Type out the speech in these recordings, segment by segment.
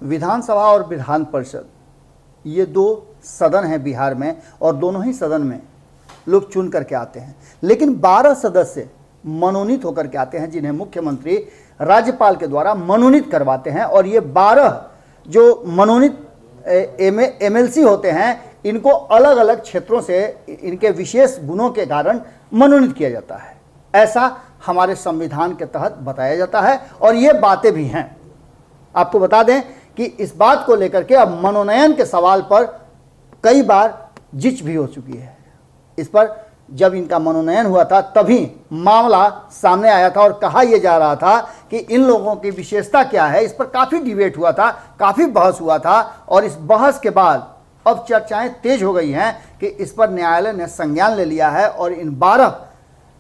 विधानसभा और विधान परिषद ये दो सदन हैं बिहार में, और दोनों ही सदन में लोग चुन करके आते हैं, लेकिन 12 सदस्य मनोनीत होकर के आते हैं, जिन्हें मुख्यमंत्री राज्यपाल के द्वारा मनोनीत करवाते हैं। और ये 12 जो मनोनीत एमएलसी होते हैं, इनको अलग अलग क्षेत्रों से इनके विशेष गुणों के कारण मनोनीत किया जाता है, ऐसा हमारे संविधान के तहत बताया जाता है। और ये बातें भी हैं। आपको बता दें कि इस बात को लेकर के अब मनोनयन के सवाल पर कई बार जिच भी हो चुकी है। इस पर जब इनका मनोनयन हुआ था तभी मामला सामने आया था, और कहा यह जा रहा था कि इन लोगों की विशेषता क्या है। इस पर काफ़ी डिबेट हुआ था, काफ़ी बहस हुआ था, और इस बहस के बाद अब चर्चाएं तेज हो गई हैं कि इस पर न्यायालय ने संज्ञान ले लिया है, और इन 12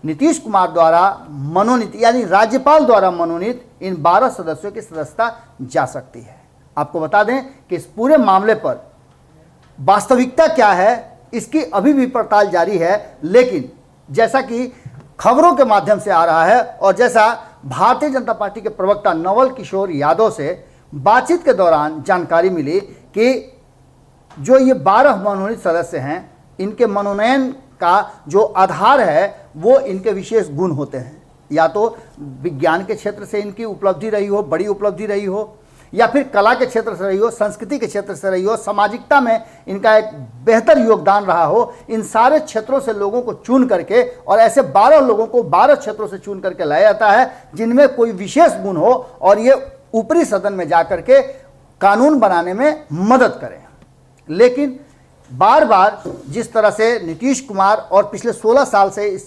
नीतीश कुमार द्वारा मनोनीत यानी राज्यपाल द्वारा मनोनीत इन 12 सदस्यों की सदस्यता जा सकती है। आपको बता दें कि इस पूरे मामले पर वास्तविकता क्या है, इसकी अभी भी पड़ताल जारी है, लेकिन जैसा कि खबरों के माध्यम से आ रहा है और जैसा भारतीय जनता पार्टी के प्रवक्ता नवल किशोर यादव से बातचीत के दौरान जानकारी मिली कि जो ये 12 मनोनीत सदस्य हैं, इनके मनोनयन का जो आधार है वो इनके विशेष गुण होते हैं। या तो विज्ञान के क्षेत्र से इनकी उपलब्धि रही हो, बड़ी उपलब्धि रही हो, या फिर कला के क्षेत्र से रही हो, संस्कृति के क्षेत्र से रही हो, सामाजिकता में इनका एक बेहतर योगदान रहा हो। इन सारे क्षेत्रों से लोगों को चुन करके, और ऐसे 12 लोगों को 12 क्षेत्रों से चुन करके लाया जाता है जिनमें कोई विशेष गुण हो, और ये ऊपरी सदन में जा करके कानून बनाने में मदद करें। लेकिन बार बार जिस तरह से नीतीश कुमार और पिछले 16 साल से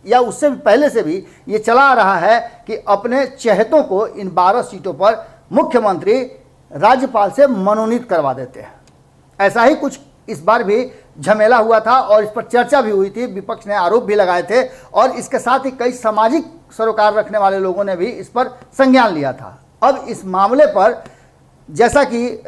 या उससे पहले से भी ये चला आ रहा है कि अपने चहेतों को इन 12 सीटों पर मुख्यमंत्री राज्यपाल से मनोनीत करवा देते हैं। ऐसा ही कुछ इस बार भी झमेला हुआ था, और इस पर चर्चा भी हुई थी, विपक्ष ने आरोप भी लगाए थे, और इसके साथ ही कई सामाजिक सरोकार रखने वाले लोगों ने भी इस पर संज्ञान लिया था। अब इस मामले पर जैसा कि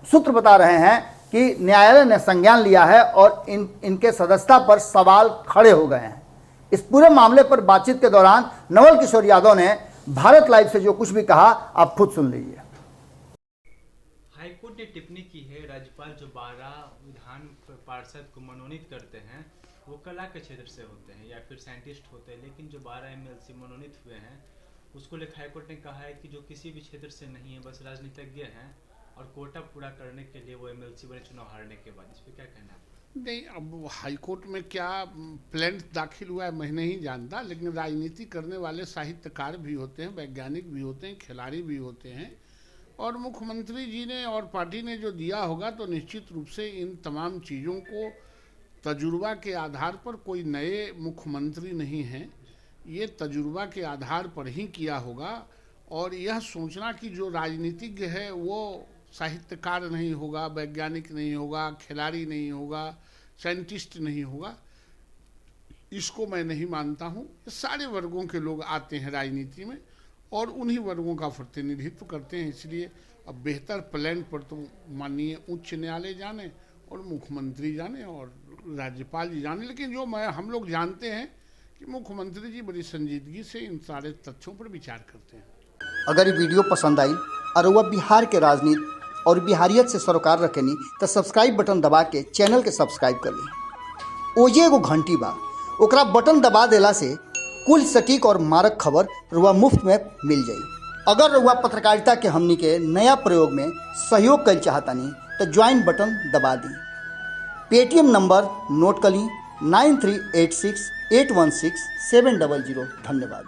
सूत्र बता रहे हैं कि न्यायालय ने संज्ञान लिया है, और इनके सदस्यता पर सवाल खड़े हो गए हैं। इस पूरे मामले पर बातचीत के दौरान नवल किशोर यादव ने भारत लाइव से जो कुछ भी कहा, आप खुद सुन लीजिए। हाईकोर्ट ने टिप्पणी की है, राज्यपाल जो 12 विधान पार्षद को मनोनीत करते हैं वो कला के क्षेत्र से होते हैं या फिर साइंटिस्ट होते हैं, लेकिन जो 12 एमएलसी मनोनीत हुए हैं उसको लेकर हाईकोर्ट ने कहा है कि जो किसी भी क्षेत्र से नहीं है, बस राजनीतिज्ञ हैं, और कोटा पूरा करने के लिए वो एमएलसी बने चुनाव हारने के बाद। इस पर क्या कहना है? नहीं, अब हाईकोर्ट में क्या प्लेंट दाखिल हुआ है मैं नहीं जानता, लेकिन राजनीति करने वाले साहित्यकार भी होते हैं, वैज्ञानिक भी होते हैं, खिलाड़ी भी होते हैं, और मुख्यमंत्री जी ने और पार्टी ने जो दिया होगा तो निश्चित रूप से इन तमाम चीज़ों को तजुर्बा के आधार पर, कोई नए मुख्यमंत्री नहीं हैं, ये तजुर्बा के आधार पर ही किया होगा। और यह सोचना कि जो राजनीतिज्ञ है वो साहित्यकार नहीं होगा, वैज्ञानिक नहीं होगा, खिलाड़ी नहीं होगा, साइंटिस्ट नहीं होगा, इसको मैं नहीं मानता हूँ। सारे वर्गों के लोग आते हैं राजनीति में और उन्हीं वर्गों का प्रतिनिधित्व करते हैं, इसलिए अब बेहतर प्लान पर तो माननीय उच्च न्यायालय जाने और मुख्यमंत्री जाने और राज्यपाल जी जाने, लेकिन जो हम लोग जानते हैं कि मुख्यमंत्री जी बड़ी संजीदगी से इन सारे तथ्यों पर विचार करते हैं। अगर ये वीडियो पसंद आई और वह बिहार के राजनीति और बिहारियत से सरोकार रखेनी तो सब्सक्राइब बटन दबा के चैनल के सब्सक्राइब कर ली। ओजे एगो घंटी बा, ओकरा बटन दबा देला से कुल सटीक और मारक खबर रुआ मुफ्त में मिल जाई। अगर रुआ पत्रकारिता के हमनी के नया प्रयोग में सहयोग कर चाहतानी तो ज्वाइन बटन दबा दी। पेटीएम नंबर नोट कर ली 9386816700। धन्यवाद।